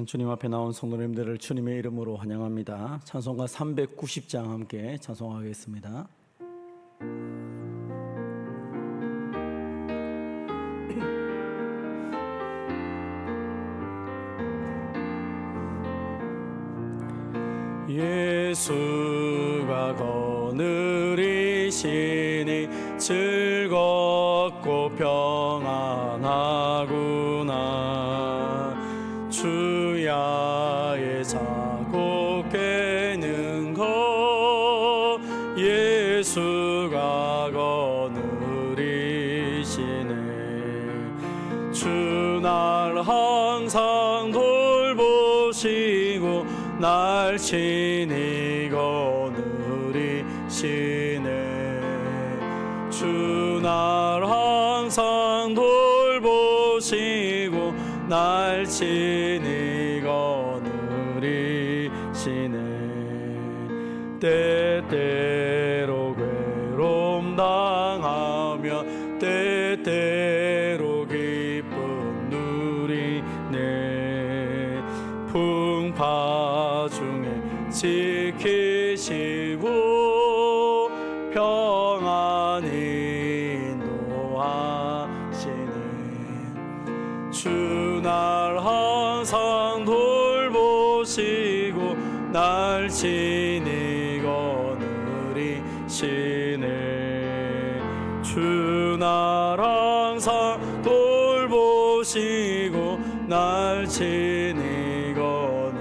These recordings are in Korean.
주님 앞에 나온 성도님들을 주님의 이름으로 환영합니다. 찬송가 390장 함께 찬송하겠습니다. 예수가 거느리시니 즐겁고 평안하구나. 주야의 자고 깨는 것 예수가 거느리시네. 주 날 항상 돌보시고 날 친히 거느리시네. 주 날 항상 돌보시고 날 친히 거느리시네. 때때로 괴로움 당하며 때때로 기쁨 누리네. 풍파 중에 지키시고 평안히 인도하시네. 주 날 항상 돌보시고 날 친히 거느리시네. 주 날 항상 돌보시고 날 친히 거느리시네.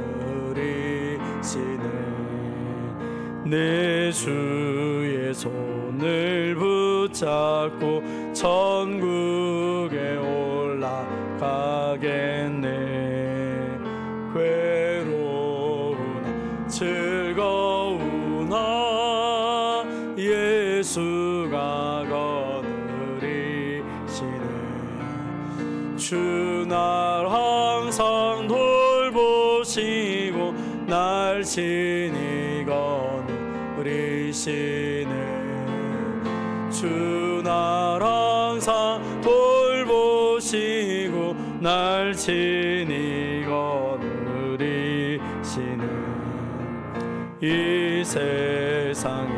내 주의 손을 붙잡고 천국에 올라가겠네. 괴로우나 즐거우나 예수가 거느리시네. 주 날 항상 돌보시고 날 친히 거느리시네. 주 날 항상 돌보시고 날 친히 거느리시네. 이 세상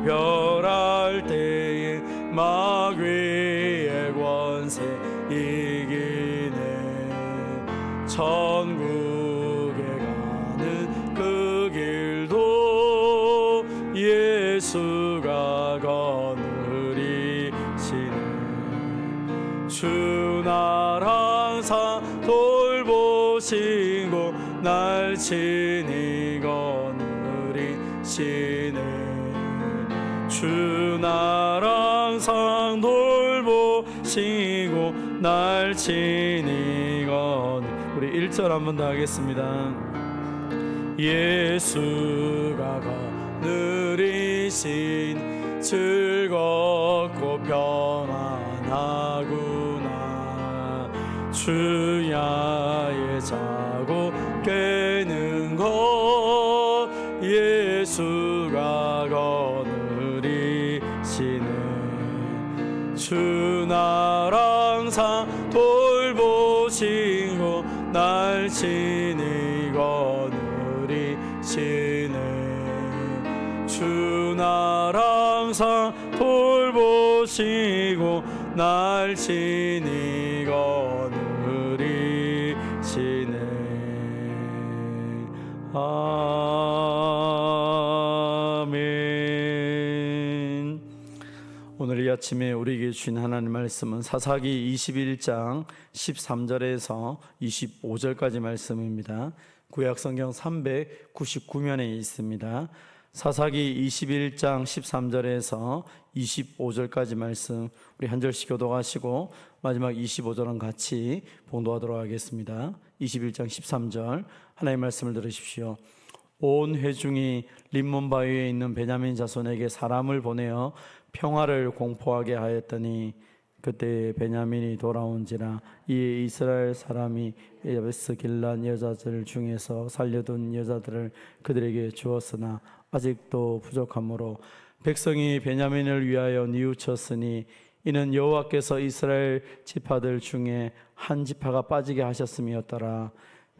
이별할 때에 마귀의 권세 이기네. 천국에 가는 그 길도 예수가 거느리시네. 주 날 항상 돌보시고 날 친히 거느리시네. 주 날 항상 돌보시고 날 친히 우리 1절 한 번 더 하겠습니다. 예수가 거느리신 즐겁고 평안하구나. 주야의 자고 깨는 것 예수가 거느리시네. 주 날 항상 돌보시고 날 친히 거느리시네. 주 날 항상 돌보시고 날 친히 거느리시네. 아멘. 오늘 이 아침에 우리에게 주신 하나님 말씀은 사사기 21장 13절에서 25절까지 말씀입니다. 구약성경 399면에 있습니다. 사사기 21장 13절에서 25절까지 말씀 우리 한 절씩 교독하시고 마지막 25절은 같이 봉독하도록 하겠습니다. 21장 13절 하나님의 말씀을 들으십시오. 온 회중이 림몬 바위에 있는 베냐민 자손에게 사람을 보내어 평화를 공포하게 하였더니 그때 베냐민이 돌아온지라. 이에 이스라엘 사람이 야베스 길란 여자들 중에서 살려둔 여자들을 그들에게 주었으나 아직도 부족하므로 백성이 베냐민을 위하여 뉘우쳤으니 이는 여호와께서 이스라엘 지파들 중에 한 지파가 빠지게 하셨음이었더라.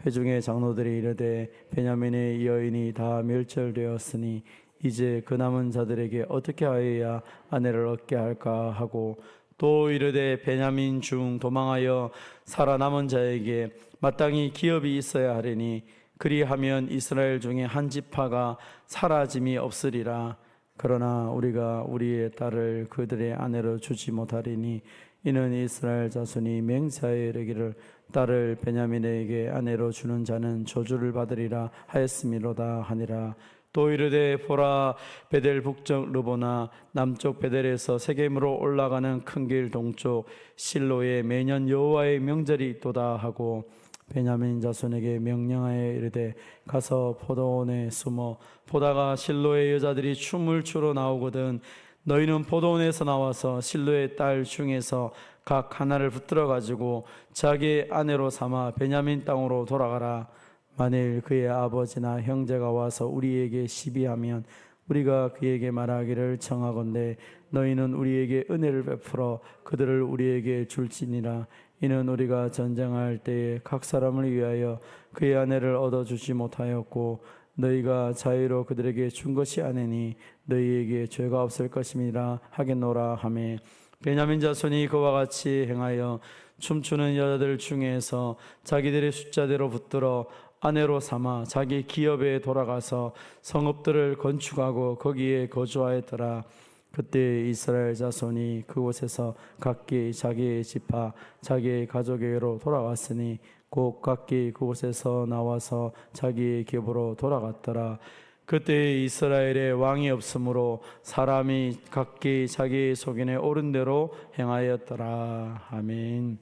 회중의 장로들이 이르되 베냐민의 여인이 다 멸절되었으니 이제 그 남은 자들에게 어떻게 하여야 아내를 얻게 할까 하고, 또 이르되 베냐민 중 도망하여 살아남은 자에게 마땅히 기업이 있어야 하리니 그리하면 이스라엘 중에 한 지파가 사라짐이 없으리라. 그러나 우리가 우리의 딸을 그들의 아내로 주지 못하리니 이는 이스라엘 자손이 맹세하여 이르기를 딸을 베냐민에게 아내로 주는 자는 저주를 받으리라 하였음이로다 하니라. 또 이르되 보라, 베델 북쪽 르보나 남쪽 베델에서 세겜으로 올라가는 큰 길 동쪽 실로에 매년 여호와의 명절이 있도다 하고, 베냐민 자손에게 명령하여 이르되 가서 포도원에 숨어 보다가 실로의 여자들이 춤을 추러 나오거든 너희는 포도원에서 나와서 실로의 딸 중에서 각 하나를 붙들어 가지고 자기 아내로 삼아 베냐민 땅으로 돌아가라. 만일 그의 아버지나 형제가 와서 우리에게 시비하면 우리가 그에게 말하기를 청하건대 너희는 우리에게 은혜를 베풀어 그들을 우리에게 줄지니라. 이는 우리가 전쟁할 때에 각 사람을 위하여 그의 아내를 얻어주지 못하였고 너희가 자유로 그들에게 준 것이 아니니 너희에게 죄가 없을 것임이라 하겠노라 하매, 베냐민 자손이 그와 같이 행하여 춤추는 여자들 중에서 자기들의 숫자대로 붙들어 아내로 삼아 자기 기업에 돌아가서 성읍들을 건축하고 거기에 거주하였더라. 그때 이스라엘 자손이 그곳에서 각기 자기의 지파 자기의 가족에게로 돌아갔으니 곧 각기 그곳에서 나와서 자기의 깁으로 돌아갔더라. 그때 이스라엘에 왕이 없으므로 사람이 각기 자기 소견에 옳은 대로 행하였더라. 아멘.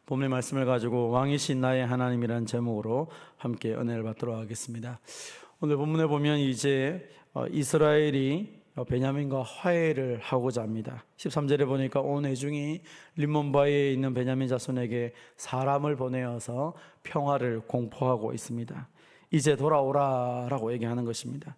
본문의 말씀을 가지고 왕이신 나의 하나님이란 제목으로 함께 은혜를 받도록 하겠습니다. 오늘 본문에 보면 이제 이스라엘이 베냐민과 화해를 하고자 합니다. 13절에 보니까 온 회중이 림몬바에 있는 베냐민 자손에게 사람을 보내어서 평화를 공포하고 있습니다. 이제 돌아오라 라고 얘기하는 것입니다.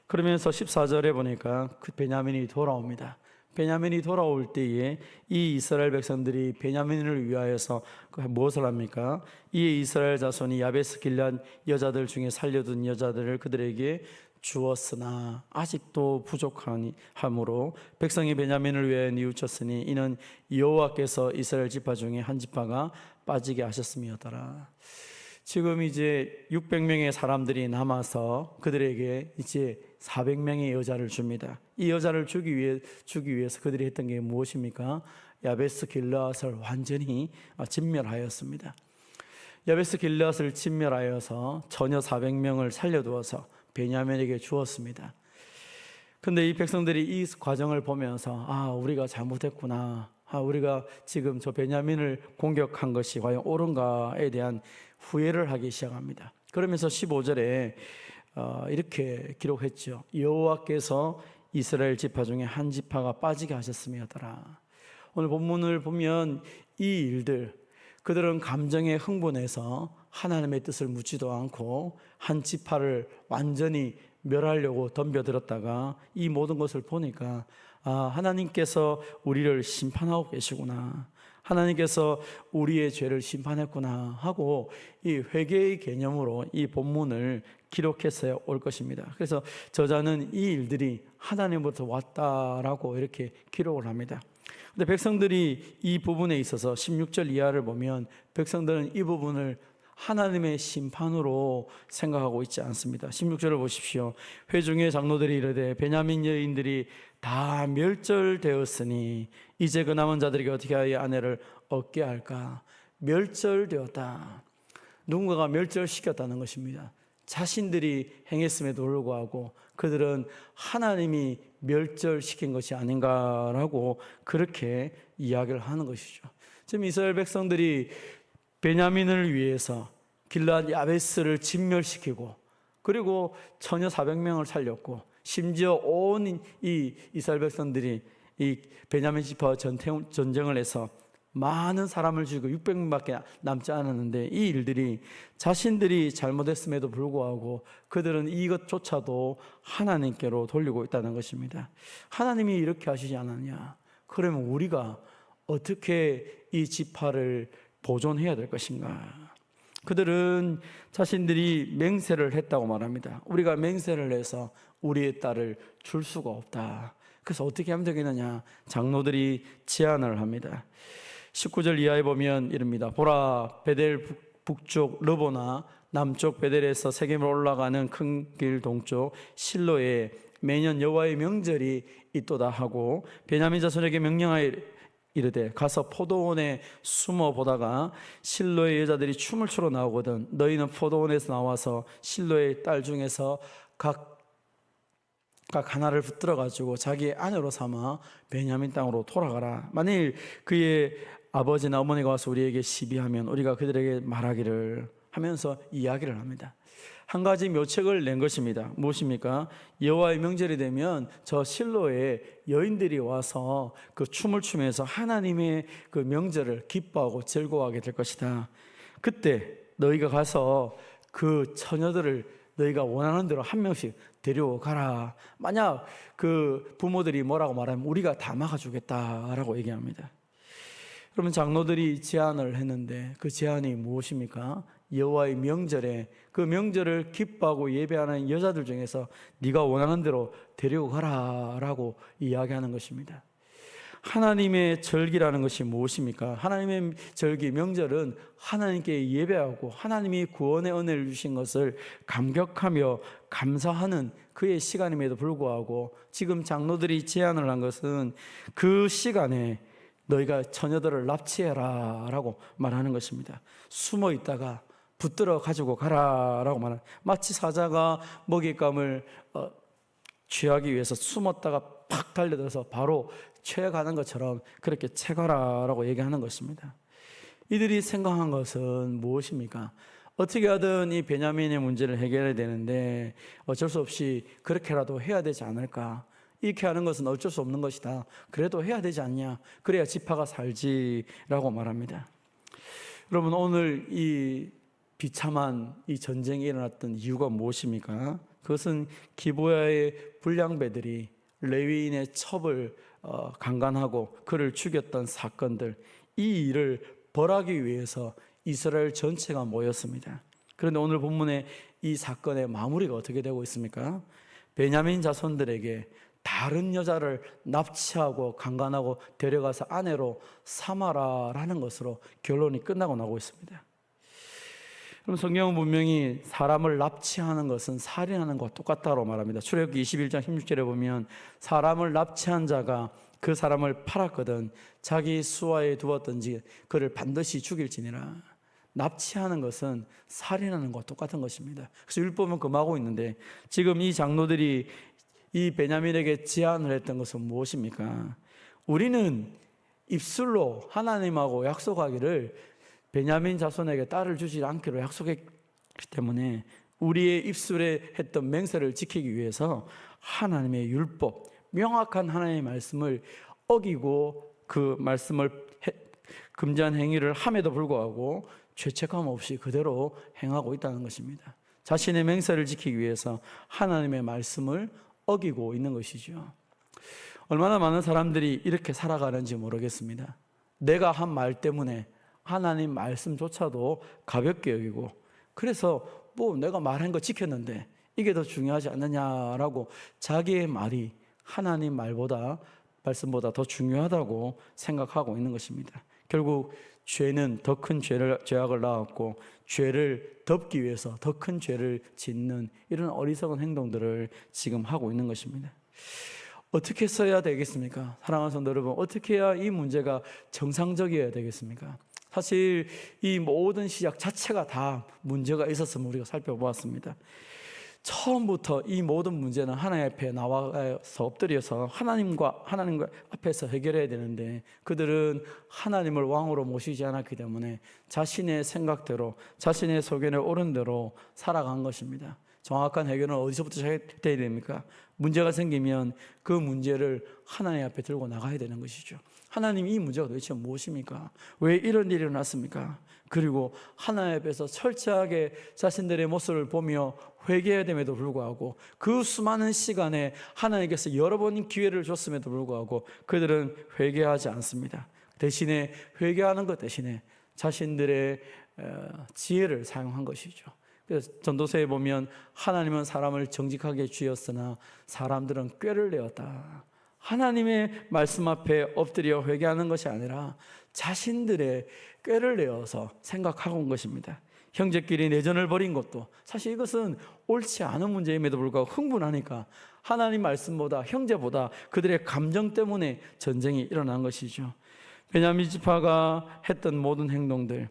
그러면서 14절에 보니까 그 베냐민이 돌아옵니다. 베냐민이 돌아올 때에 이 이스라엘 백성들이 베냐민을 위하여서 무엇을 합니까? 이 이스라엘 자손이 야베스 길앗 여자들 중에 살려둔 여자들을 그들에게 주었으나 아직도 부족함으로 백성이 베냐민을 위하여 뉘우쳤으니 이는 여호와께서 이스라엘 지파 중에 한 지파가 빠지게 하셨음이었더라. 지금 이제 600명의 사람들이 남아서 그들에게 이제 400명의 여자를 줍니다. 이 여자를 주기 위해서 그들이 했던 게 무엇입니까? 야베스 길앗을 완전히 진멸하였습니다. 야베스 길앗을 진멸하여서 전혀 400명을 살려두어서 베냐민에게 주었습니다. 근데 이 백성들이 이 과정을 보면서 우리가 잘못했구나, 우리가 지금 저 베냐민을 공격한 것이 과연 옳은가에 대한 후회를 하기 시작합니다. 그러면서 15절에 이렇게 기록했죠. 여호와께서 이스라엘 지파 중에 한 지파가 빠지게 하셨음이었더라. 오늘 본문을 보면 이 일들, 그들은 감정에 흥분해서 하나님의 뜻을 묻지도 않고 한 지파를 완전히 멸하려고 덤벼들었다가 이 모든 것을 보니까 하나님께서 우리를 심판하고 계시구나, 하나님께서 우리의 죄를 심판했구나 하고 이 회개의 개념으로 이 본문을 기록했어야 올 것입니다. 그래서 저자는 이 일들이 하나님으로부터 왔다라고 이렇게 기록을 합니다. 근데 백성들이 이 부분에 있어서 16절 이하를 보면 백성들은 이 부분을 하나님의 심판으로 생각하고 있지 않습니다. 16절을 보십시오. 회중의 장로들이 이르되 베냐민 여인들이 다 멸절되었으니 이제 그 남은 자들에게 어떻게 하여 아내를 얻게 할까? 멸절되었다. 누군가가 멸절시켰다는 것입니다. 자신들이 행했음에도 불구하고 그들은 하나님이 멸절시킨 것이 아닌가라고 그렇게 이야기를 하는 것이죠. 지금 이스라엘 백성들이 베냐민을 위해서 길앗 야베스를 진멸시키고 그리고 처녀 400명을 살렸고 심지어 온 이 이스라엘 백성들이 이 베냐민 지파와 전쟁을 해서 많은 사람을 죽이고 600명밖에 남지 않았는데 이 일들이 자신들이 잘못했음에도 불구하고 그들은 이것조차도 하나님께로 돌리고 있다는 것입니다. 하나님이 이렇게 하시지 않았냐? 그러면 우리가 어떻게 이 지파를 보존해야 될 것인가? 그들은 자신들이 맹세를 했다고 말합니다. 우리가 맹세를 해서 우리의 딸을 줄 수가 없다. 그래서 어떻게 하면 되겠느냐? 장로들이 제안을 합니다. 19절 이하에 보면 이릅니다. 보라, 베델 북쪽 르보나 남쪽 베델에서 세겜으로 올라가는 큰 길 동쪽 실로에 매년 여호와의 명절이 있도다 하고 베냐민 자손에게 명령하여 이르되 가서 포도원에 숨어 보다가 실로의 여자들이 춤을 추러 나오거든 너희는 포도원에서 나와서 실로의 딸 중에서 각 하나를 붙들어 가지고 자기의 아내로 삼아 베냐민 땅으로 돌아가라. 만일 그의 아버지나 어머니가 와서 우리에게 시비하면 우리가 그들에게 말하기를 하면서 이야기를 합니다. 한 가지 묘책을 낸 것입니다. 무엇입니까? 여호와의 명절이 되면 저 실로에 여인들이 와서 그 춤을 추면서 하나님의 그 명절을 기뻐하고 즐거워하게 될 것이다. 그때 너희가 가서 그 처녀들을 너희가 원하는 대로 한 명씩 데려가라. 만약 그 부모들이 뭐라고 말하면 우리가 다 막아주겠다라고 얘기합니다. 그러면 장로들이 제안을 했는데 그 제안이 무엇입니까? 여호와의 명절에 그 명절을 기뻐하고 예배하는 여자들 중에서 네가 원하는 대로 데려가라 라고 이야기하는 것입니다. 하나님의 절기라는 것이 무엇입니까? 하나님의 절기, 명절은 하나님께 예배하고 하나님이 구원의 은혜를 주신 것을 감격하며 감사하는 그의 시간임에도 불구하고 지금 장로들이 제안을 한 것은 그 시간에 너희가 처녀들을 납치해라 라고 말하는 것입니다. 숨어 있다가 붙들어 가지고 가라 라고 말하는, 마치 사자가 먹잇감을 취하기 위해서 숨었다가 팍 달려들어서 바로 채가는 것처럼 그렇게 채가라 라고 얘기하는 것입니다. 이들이 생각한 것은 무엇입니까? 어떻게 하든 이 베냐민의 문제를 해결해야 되는데 어쩔 수 없이 그렇게라도 해야 되지 않을까? 이렇게 하는 것은 어쩔 수 없는 것이다. 그래도 해야 되지 않냐? 그래야 지파가 살지라고 말합니다. 여러분, 오늘 이 비참한 이 전쟁이 일어났던 이유가 무엇입니까? 그것은 기브야의 불량배들이 레위인의 첩을 강간하고 그를 죽였던 사건들, 이 일을 벌하기 위해서 이스라엘 전체가 모였습니다. 그런데 오늘 본문에 이 사건의 마무리가 어떻게 되고 있습니까? 베냐민 자손들에게 다른 여자를 납치하고 강간하고 데려가서 아내로 삼아라라는 것으로 결론이 끝나고 나고 있습니다. 그럼 성경은 분명히 사람을 납치하는 것은 살인하는 것과 똑같다고 말합니다. 출애굽기 21장 16절에 보면 사람을 납치한 자가 그 사람을 팔았거든 자기 수하에 두었던지 그를 반드시 죽일지니라. 납치하는 것은 살인하는 것과 똑같은 것입니다. 그래서 율법은 금하고 있는데 지금 이 장로들이 이 베냐민에게 제안을 했던 것은 무엇입니까? 우리는 입술로 하나님하고 약속하기를 베냐민 자손에게 딸을 주지 않기로 약속했기 때문에 우리의 입술에 했던 맹세를 지키기 위해서 하나님의 율법, 명확한 하나님의 말씀을 어기고 그 말씀을 금지한 행위를 함에도 불구하고 죄책감 없이 그대로 행하고 있다는 것입니다. 자신의 맹세를 지키기 위해서 하나님의 말씀을 어기고 있는 것이죠. 얼마나 많은 사람들이 이렇게 살아가는지 모르겠습니다. 내가 한 말 때문에 하나님 말씀조차도 가볍게 여기고, 그래서 뭐 내가 말한 거 지켰는데 이게 더 중요하지 않느냐라고 자기의 말이 하나님 말씀보다 더 중요하다고 생각하고 있는 것입니다. 결국 죄는 더 큰 죄악을 낳았고 죄를 덮기 위해서 더 큰 죄를 짓는 이런 어리석은 행동들을 지금 하고 있는 것입니다. 어떻게 써야 되겠습니까? 사랑하는 성도 여러분, 어떻게 해야 이 문제가 정상적이어야 되겠습니까? 사실 이 모든 시작 자체가 다 문제가 있었음을 우리가 살펴보았습니다. 처음부터 이 모든 문제는 하나님 앞에 나와서 엎드려서 하나님 앞에서 해결해야 되는데 그들은 하나님을 왕으로 모시지 않았기 때문에 자신의 생각대로 자신의 소견에 옳은 대로 살아간 것입니다. 정확한 해결은 어디서부터 시작해야 됩니까? 문제가 생기면 그 문제를 하나님 앞에 들고 나가야 되는 것이죠. 하나님, 이 문제가 도대체 무엇입니까? 왜 이런 일이 일어났습니까? 그리고 하나님 앞에서 철저하게 자신들의 모습을 보며 회개해야 됨에도 불구하고 그 수많은 시간에 하나님께서 여러 번 기회를 줬음에도 불구하고 그들은 회개하지 않습니다. 대신에 회개하는 것 대신에 자신들의 지혜를 사용한 것이죠. 그래서 전도서에 보면 하나님은 사람을 정직하게 지었으나 사람들은 꾀를 내었다. 하나님의 말씀 앞에 엎드려 회개하는 것이 아니라 자신들의 꾀를 내어서 생각하고 온 것입니다. 형제끼리 내전을 벌인 것도 사실 이것은 옳지 않은 문제임에도 불구하고 흥분하니까 하나님 말씀보다 형제보다 그들의 감정 때문에 전쟁이 일어난 것이죠. 베냐민 지파가 했던 모든 행동들,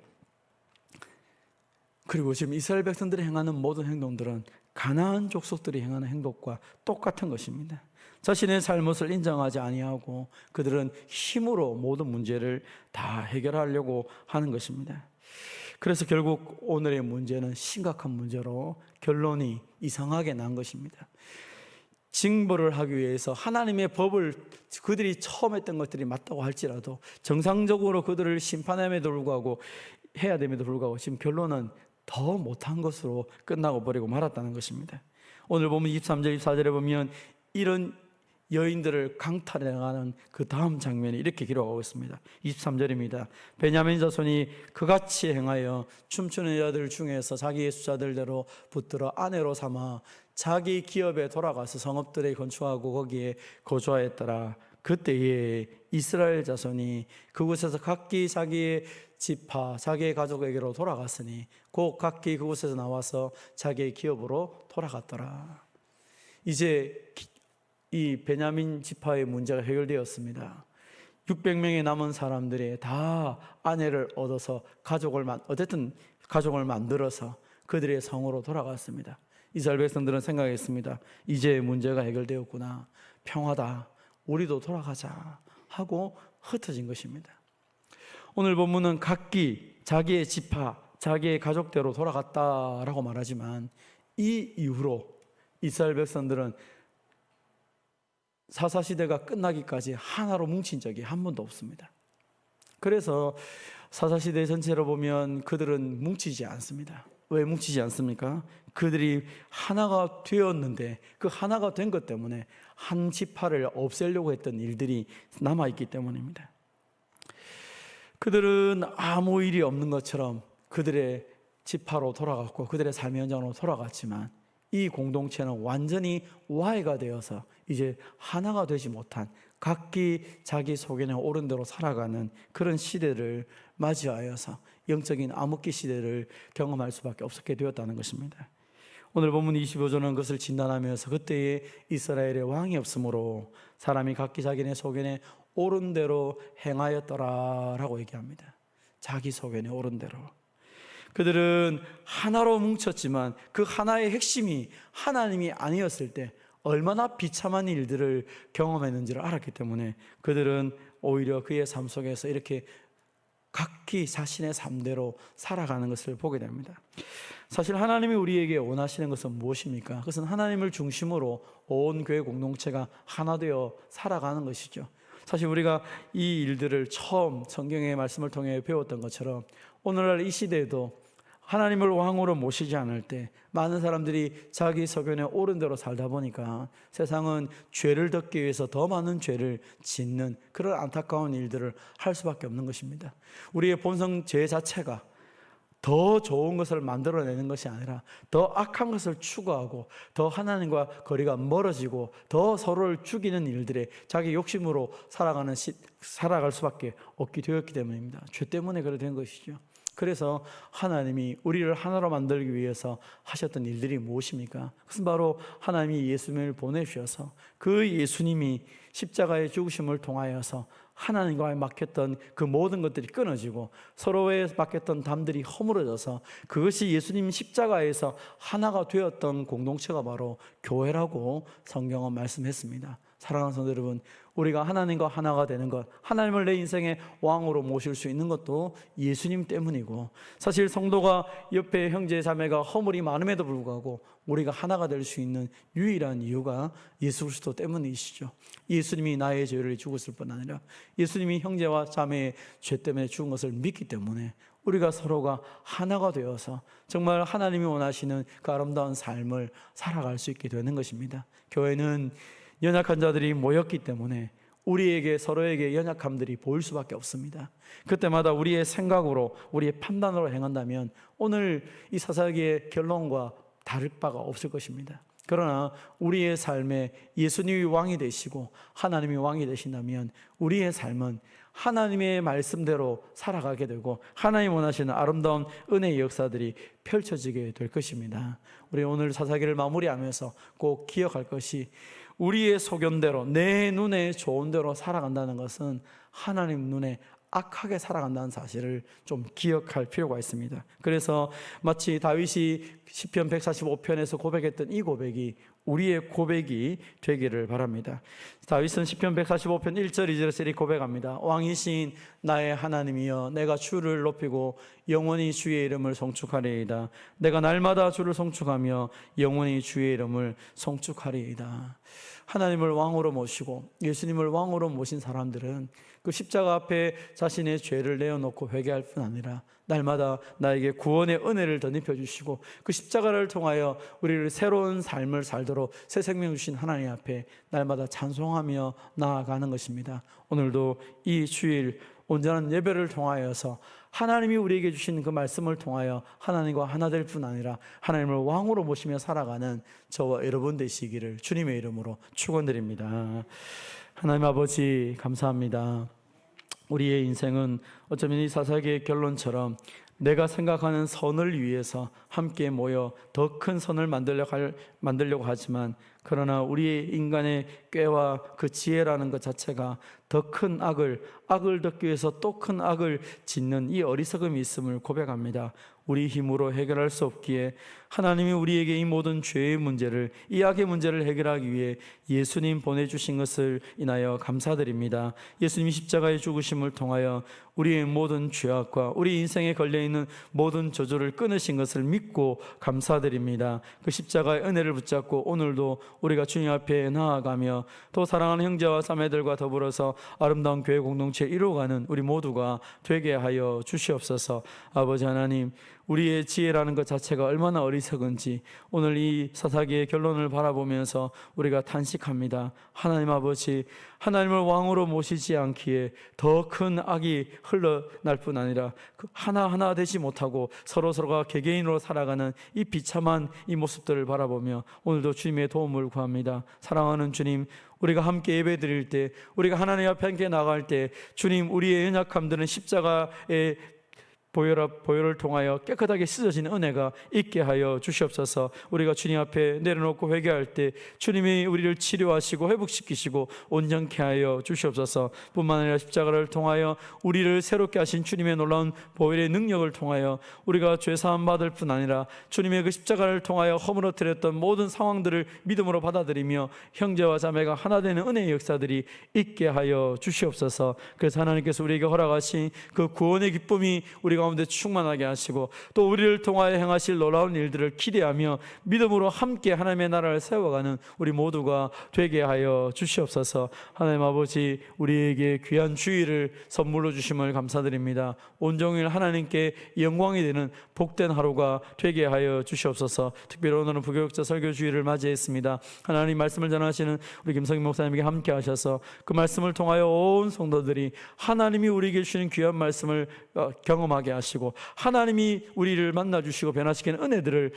그리고 지금 이스라엘 백성들이 행하는 모든 행동들은 가나안 족속들이 행하는 행동과 똑같은 것입니다. 자신의 잘못을 인정하지 아니하고 그들은 힘으로 모든 문제를 다 해결하려고 하는 것입니다. 그래서 결국 오늘의 문제는 심각한 문제로 결론이 이상하게 난 것입니다. 징벌을 하기 위해서 하나님의 법을 그들이 처음 했던 것들이 맞다고 할지라도 정상적으로 그들을 심판함에도 불구하고 해야 됨에도 불구하고 지금 결론은 더 못한 것으로 끝나고 버리고 말았다는 것입니다. 오늘 보면 23절 24절에 보면 이런 여인들을 강탈해 나가는 그 다음 장면이 이렇게 기록하고 있습니다. 23절입니다. 베냐민 자손이 그같이 행하여 춤추는 여자들 중에서 자기의 수자들대로 붙들어 아내로 삼아 자기 기업에 돌아가서 성읍들에 건축하고 거기에 거주하였더라. 그때에 이스라엘 자손이 그곳에서 각기 자기의 지파, 자기의 가족에게로 돌아갔으니 곧 각기 그곳에서 나와서 자기의 기업으로 돌아갔더라. 이제 이 베냐민 지파의 문제가 해결되었습니다. 600명의 남은 사람들이 다 아내를 얻어서 가족을 만들어서 그들의 성으로 돌아갔습니다. 이스라엘 백성들은 생각했습니다. 이제 문제가 해결되었구나. 평화다. 우리도 돌아가자 하고 흩어진 것입니다. 오늘 본문은 각기 자기의 지파, 자기의 가족대로 돌아갔다라고 말하지만 이 이후로 이스라엘 백성들은 사사시대가 끝나기까지 하나로 뭉친 적이 한 번도 없습니다. 그래서 사사시대 전체로 보면 그들은 뭉치지 않습니다. 왜 뭉치지 않습니까? 그들이 하나가 되었는데 그 하나가 된 것 때문에 한 지파를 없애려고 했던 일들이 남아있기 때문입니다. 그들은 아무 일이 없는 것처럼 그들의 지파로 돌아갔고 그들의 삶의 현장으로 돌아갔지만 이 공동체는 완전히 와해가 되어서 이제 하나가 되지 못한 각기 자기 속에는 옳은 대로 살아가는 그런 시대를 맞이하여서 영적인 암흑기 시대를 경험할 수밖에 없게 되었다는 것입니다. 오늘 본문 25절은 그것을 진단하면서 그때에 이스라엘의 왕이 없으므로 사람이 각기 자기네 소견에 옳은 대로 행하였더라라고 얘기합니다. 자기 소견에 옳은 대로. 그들은 하나로 뭉쳤지만 그 하나의 핵심이 하나님이 아니었을 때 얼마나 비참한 일들을 경험했는지를 알았기 때문에 그들은 오히려 그의 삶 속에서 이렇게 각기 자신의 삶대로 살아가는 것을 보게 됩니다. 사실 하나님이 우리에게 원하시는 것은 무엇입니까? 그것은 하나님을 중심으로 온 교회 공동체가 하나 되어 살아가는 것이죠. 사실 우리가 이 일들을 처음 성경의 말씀을 통해 배웠던 것처럼 오늘날 이 시대에도 하나님을 왕으로 모시지 않을 때 많은 사람들이 자기 소견에 옳은 대로 살다 보니까 세상은 죄를 덮기 위해서 더 많은 죄를 짓는 그런 안타까운 일들을 할 수밖에 없는 것입니다. 우리의 본성 죄 자체가 더 좋은 것을 만들어내는 것이 아니라 더 악한 것을 추구하고 더 하나님과 거리가 멀어지고 더 서로를 죽이는 일들에 자기 욕심으로 살아갈 수밖에 없게 되었기 때문입니다. 죄 때문에 그렇게 된 것이죠. 그래서 하나님이 우리를 하나로 만들기 위해서 하셨던 일들이 무엇입니까? 그것은 바로 하나님이 예수님을 보내주셔서 그 예수님이 십자가의 죽으심을 통하여서 하나님과의 막혔던 그 모든 것들이 끊어지고 서로에 막혔던 담들이 허물어져서 그것이 예수님 십자가에서 하나가 되었던 공동체가 바로 교회라고 성경은 말씀했습니다. 사랑하는 성도 여러분, 우리가 하나님과 하나가 되는 것, 하나님을 내 인생의 왕으로 모실 수 있는 것도 예수님 때문이고, 사실 성도가 옆에 형제 자매가 허물이 많음에도 불구하고 우리가 하나가 될 수 있는 유일한 이유가 예수 그리스도 때문이시죠. 예수님이 나의 죄를 죽었을 뿐 아니라 예수님이 형제와 자매의 죄 때문에 죽은 것을 믿기 때문에 우리가 서로가 하나가 되어서 정말 하나님이 원하시는 그 아름다운 삶을 살아갈 수 있게 되는 것입니다. 교회는 연약한 자들이 모였기 때문에 우리에게 서로에게 연약함들이 보일 수밖에 없습니다. 그때마다 우리의 생각으로 우리의 판단으로 행한다면 오늘 이 사사기의 결론과 다를 바가 없을 것입니다. 그러나 우리의 삶에 예수님이 왕이 되시고 하나님이 왕이 되신다면 우리의 삶은 하나님의 말씀대로 살아가게 되고 하나님 원하시는 아름다운 은혜의 역사들이 펼쳐지게 될 것입니다. 우리 오늘 사사기를 마무리하면서 꼭 기억할 것이 우리의 소견대로 내 눈에 좋은 대로 살아간다는 것은 하나님 눈에 악하게 살아간다는 사실을 좀 기억할 필요가 있습니다. 그래서 마치 다윗이 시편 145편에서 고백했던 이 고백이 우리의 고백이 되기를 바랍니다. 다윗은 시편 145편 1절 2절에서 이렇게 고백합니다. 왕이신 나의 하나님이여 내가 주를 높이고 영원히 주의 이름을 송축하리이다. 내가 날마다 주를 송축하며 영원히 주의 이름을 송축하리이다. 하나님을 왕으로 모시고 예수님을 왕으로 모신 사람들은 그 십자가 앞에 자신의 죄를 내어놓고 회개할 뿐 아니라 날마다 나에게 구원의 은혜를 덧입혀 주시고 그 십자가를 통하여 우리를 새로운 삶을 살도록 새 생명 주신 하나님 앞에 날마다 찬송하며 나아가는 것입니다. 오늘도 이 주일 온전한 예배를 통하여서 하나님이 우리에게 주신 그 말씀을 통하여 하나님과 하나 될 뿐 아니라 하나님을 왕으로 모시며 살아가는 저와 여러분 되시기를 주님의 이름으로 축원드립니다. 하나님 아버지 감사합니다. 우리의 인생은 어쩌면 이 사사기의 결론처럼 내가 생각하는 선을 위해서 함께 모여 더 큰 선을 만들려고 하지만 그러나 우리의 인간의 꾀와 그 지혜라는 것 자체가 더 큰 악을 덮기 위해서 또 큰 악을 짓는 이 어리석음이 있음을 고백합니다. 우리 힘으로 해결할 수 없기에 하나님이 우리에게 이 모든 죄의 문제를, 이 악의 문제를 해결하기 위해 예수님 보내주신 것을 인하여 감사드립니다. 예수님이 십자가의 죽으심을 통하여 우리의 모든 죄악과 우리 인생에 걸려있는 모든 저주를 끊으신 것을 믿고 감사드립니다. 그 십자가의 은혜를 붙잡고 오늘도 우리가 주님 앞에 나아가며 또 사랑하는 형제와 자매들과 더불어서 아름다운 교회 공동체 이루어가는 우리 모두가 되게 하여 주시옵소서. 아버지 하나님, 우리의 지혜라는 것 자체가 얼마나 어리석은지 오늘 이 사사기의 결론을 바라보면서 우리가 탄식합니다. 하나님 아버지, 하나님을 왕으로 모시지 않기에 더 큰 악이 흘러날 뿐 아니라 하나하나 되지 못하고 서로가 개개인으로 살아가는 이 비참한 이 모습들을 바라보며 오늘도 주님의 도움을 구합니다. 사랑하는 주님, 우리가 함께 예배 드릴 때, 우리가 하나님 앞에 함께 나갈 때 주님, 우리의 연약함들은 십자가의 보혈을 통하여 깨끗하게 씻어지는 은혜가 있게 하여 주시옵소서. 우리가 주님 앞에 내려놓고 회개할 때 주님이 우리를 치료하시고 회복시키시고 온전케 하여 주시옵소서. 뿐만 아니라 십자가를 통하여 우리를 새롭게 하신 주님의 놀라운 보혈의 능력을 통하여 우리가 죄사함 받을 뿐 아니라 주님의 그 십자가를 통하여 허물어뜨렸던 모든 상황들을 믿음으로 받아들이며 형제와 자매가 하나 되는 은혜의 역사들이 있게 하여 주시옵소서. 그래서 하나님께서 우리에게 허락하신 그 구원의 기쁨이 우리 가운데 충만하게 하시고 또 우리를 통하여 행하실 놀라운 일들을 기대하며 믿음으로 함께 하나님의 나라를 세워가는 우리 모두가 되게 하여 주시옵소서. 하나님 아버지, 우리에게 귀한 주일을 선물로 주심을 감사드립니다. 온종일 하나님께 영광이 되는 복된 하루가 되게 하여 주시옵소서. 특별히 오늘은 부교육자 설교 주일을 맞이했습니다. 하나님 말씀을 전하시는 우리 김성인 목사님에게 함께 하셔서 그 말씀을 통하여 온 성도들이 하나님이 우리에게 주시는 귀한 말씀을 경험하게 하시고 하나님이 우리를 만나주시고 변화시키는 은혜들을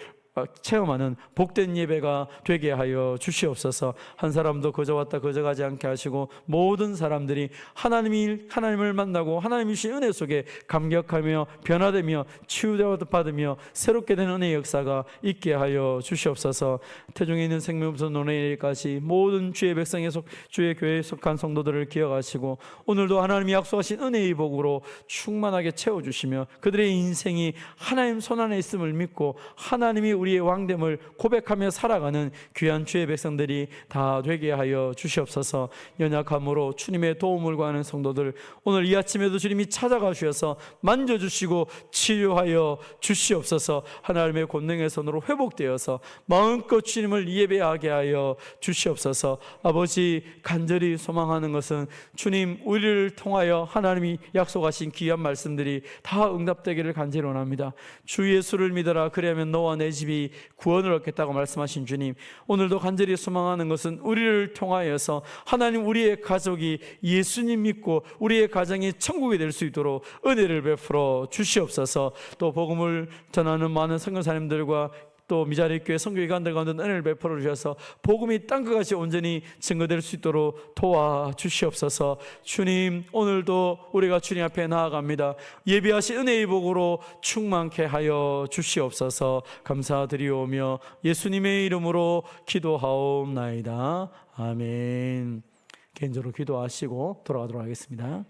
체험하는 복된 예배가 되게 하여 주시옵소서. 한 사람도 거저 왔다 거저 가지 않게 하시고 모든 사람들이 하나님을 만나고 하나님이 주신 은혜 속에 감격하며 변화되며 치유받으며 새롭게 되는 은혜의 역사가 있게 하여 주시옵소서. 태중에 있는 생명부터 논의까지 모든 주의 백성에 주의 교회에 속한 성도들을 기억하시고 오늘도 하나님이 약속하신 은혜의 복으로 충만하게 채워주시며 그들의 인생이 하나님 손안에 있음을 믿고 하나님이 우리의 왕됨을 고백하며 살아가는 귀한 주의 백성들이 다 되게 하여 주시옵소서. 연약함으로 주님의 도움을 구하는 성도들, 오늘 이 아침에도 주님이 찾아가 주셔서 만져주시고 치료하여 주시옵소서. 하나님의 권능의 손으로 회복되어서 마음껏 주님을 예배하게 하여 주시옵소서. 아버지, 간절히 소망하는 것은 주님, 우리를 통하여 하나님이 약속하신 귀한 말씀들이 다 응답되기를 간절히 원합니다. 주 예수를 믿어라, 그리하면 너와 내 집이 가족이 구원을 얻겠다고 말씀하신 주님, 오늘도 간절히 소망하는 것은 우리를 통하여서 하나님 우리의 가족이 예수님 믿고 우리의 가정이 천국이 될 수 있도록 은혜를 베풀어 주시옵소서. 또 복음을 전하는 많은 선교사님들과 또 미자립교회 선교기관들 가운데 은혜를 베풀어 주셔서 복음이 땅끝까지 온전히 증거될 수 있도록 도와주시옵소서. 주님, 오늘도 우리가 주님 앞에 나아갑니다. 예비하신 은혜의 복으로 충만케 하여 주시옵소서. 감사드리오며 예수님의 이름으로 기도하옵나이다. 아멘. 개인적으로 기도하시고 돌아가도록 하겠습니다.